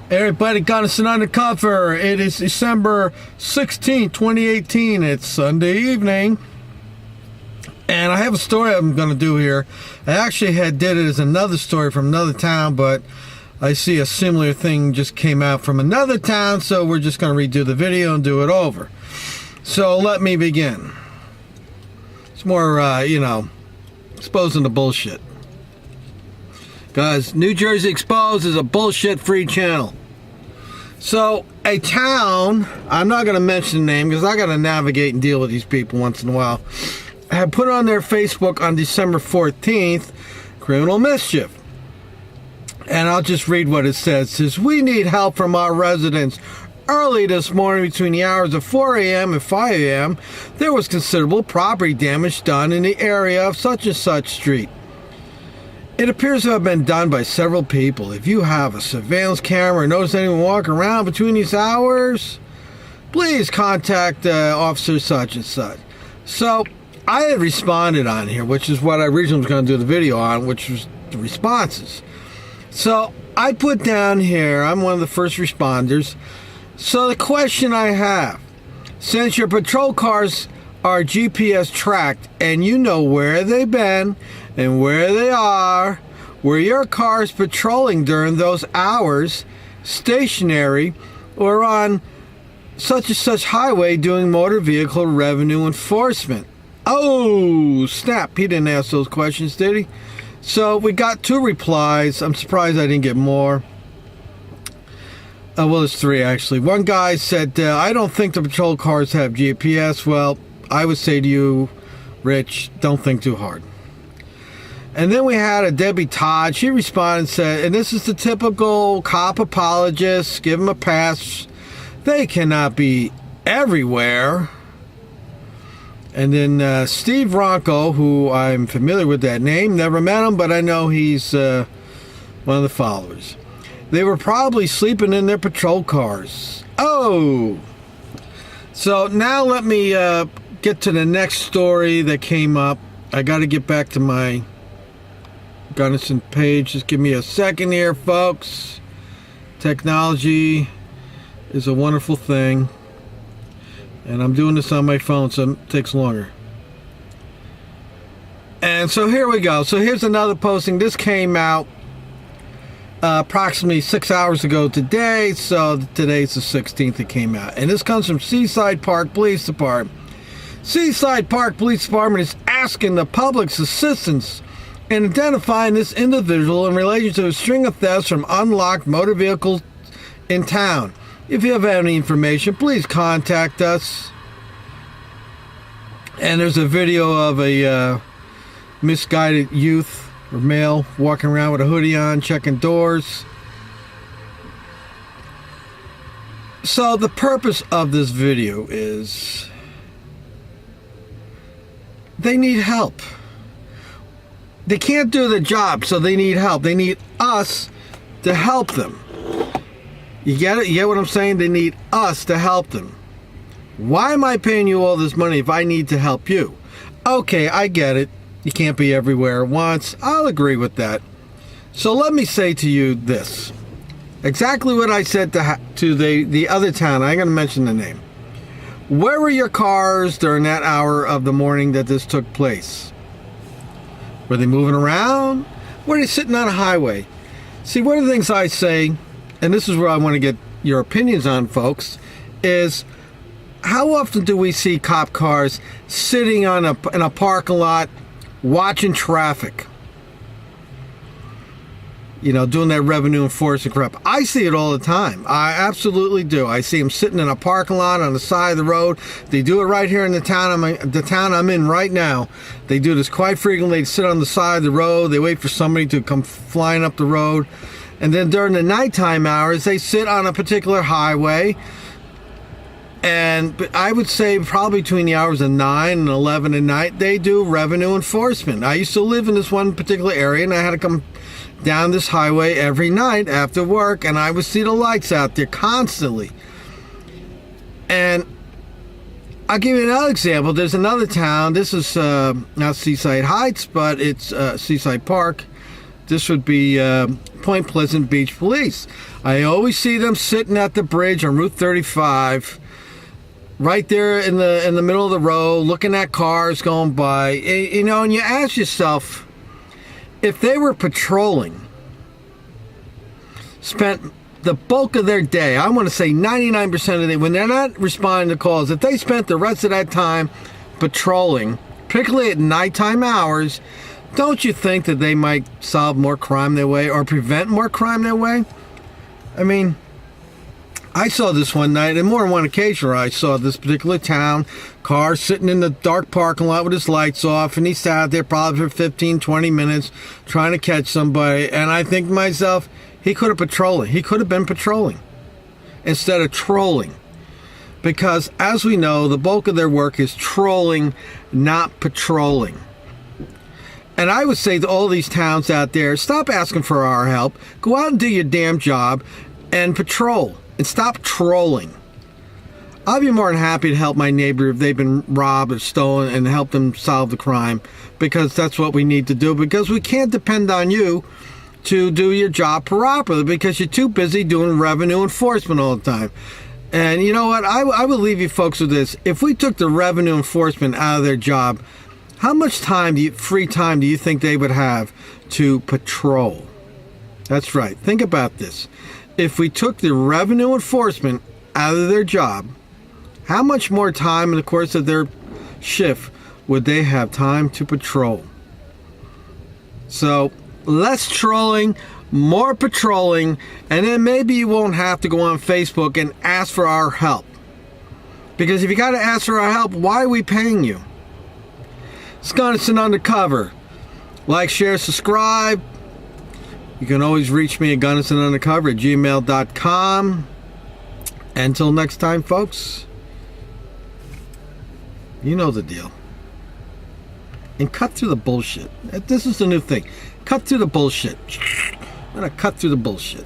Everybody got us an undercover. It is December 16th, 2018. It's Sunday evening. And I have a story I'm going to do here. I actually did it as another story from another town, but I see a similar thing just came out from another town, so we're just going to redo the video and do it over. So let me begin. It's more, exposing the bullshit. Guys, New Jersey Exposed is a bullshit-free channel. So, a town, I'm not going to mention the name because I got to navigate and deal with these people once in a while, had put on their Facebook on December 14th, criminal mischief. And I'll just read what it says. It says, "We need help from our residents. Early this morning, between the hours of 4 a.m. and 5 a.m., there was considerable property damage done in the area of such and such street. It appears to have been done by several people. If you have a surveillance camera or notice anyone walking around between these hours, please contact officer such and such." So I had responded on here, which is what I originally was going to do the video on, which was the responses. So I put down here, I'm one of the first responders. So the question I have, since your patrol cars are GPS tracked and you know where they've been and where they are, were your cars patrolling during those hours, stationary, or on such and such highway doing motor vehicle revenue enforcement? Oh, snap. He didn't ask those questions, did he? So we got 2 replies. I'm surprised I didn't get more. Well, there's 3 actually. One guy said, I don't think the patrol cars have GPS. Well, I would say to you, Rich, don't think too hard. And then we had a Debbie Todd. She responded and said, and this is the typical cop apologist, give them a pass. They cannot be everywhere. And then Steve Ronco, who I'm familiar with that name, never met him, but I know he's one of the followers. They were probably sleeping in their patrol cars. Oh! So now let me get to the next story that came up. I got to get back to my Gunnison page. Just give me a second here, folks. Technology is a wonderful thing. And I'm doing this on my phone, so it takes longer. And so here we go. So here's another posting. This came out approximately 6 hours ago today. So today's the 16th it came out. And this comes from Seaside Park Police Department. Seaside Park Police Department is asking the public's assistance in identifying this individual in relation to a string of thefts from unlocked motor vehicles in town. If you have any information, please contact us. And there's a video of a misguided youth or male walking around with a hoodie on, checking doors. So the purpose of this video is they need help. They can't do the job, so they need help. They need us to help them. You get it? You get what I'm saying? They need us to help them. Why am I paying you all this money if I need to help you? Okay, I get it. You can't be everywhere at once. I'll agree with that. So let me say to you this. Exactly what I said to the other town. I'm going to mention the name. Where were your cars during that hour of the morning that this took place? Were they moving around? Were they sitting on a highway? See, one of the things I say, and this is where I want to get your opinions on, folks, is how often do we see cop cars sitting in a parking lot watching traffic? You know, doing that revenue enforcement crap. I see it all the time. I absolutely do. I see them sitting in a parking lot on the side of the road. They do it right here in the town I'm in right now. They do this quite frequently. They sit on the side of the road. They wait for somebody to come flying up the road. And then during the nighttime hours, they sit on a particular highway. And I would say probably between the hours of 9 and 11 at night, they do revenue enforcement. I used to live in this one particular area, and I had to come down this highway every night after work, and I would see the lights out there constantly. And I'll give you another example. There's another town. This is not Seaside Heights, but it's Seaside Park. this would be Point Pleasant Beach Police. I always see them sitting at the bridge on Route 35, right there in the middle of the road, looking at cars going by. You know, and you ask yourself, if they were patrolling, spent the bulk of their day, I want to say 99% of the day, when they're not responding to calls, if they spent the rest of that time patrolling, particularly at nighttime hours, don't you think that they might solve more crime their way or prevent more crime their way? I mean, I saw this one night, and more than one occasion where I saw this particular town, car sitting in the dark parking lot with his lights off, and he sat there probably for 15, 20 minutes trying to catch somebody, and I think to myself, he could have patrolling. He could have been patrolling instead of trolling. Because, as we know, the bulk of their work is trolling, not patrolling. And I would say to all these towns out there, stop asking for our help. Go out and do your damn job and patrol. And stop trolling. I'll be more than happy to help my neighbor if they've been robbed or stolen and help them solve the crime. Because that's what we need to do. Because we can't depend on you to do your job properly. Because you're too busy doing revenue enforcement all the time. And you know what? I would leave you folks with this. If we took the revenue enforcement out of their job, how much free time do you think they would have to patrol? That's right. Think about this. If we took the revenue enforcement out of their job, how much more time in the course of their shift would they have time to patrol? So, less trolling, more patrolling, and then maybe you won't have to go on Facebook and ask for our help. Because if you got to ask for our help, why are we paying you? It's Gunnison Undercover. Like, share, subscribe. You can always reach me at GunnisonUndercover@gmail.com. Until next time, folks, you know the deal. And cut through the bullshit. This is the new thing. Cut through the bullshit. I'm going to cut through the bullshit.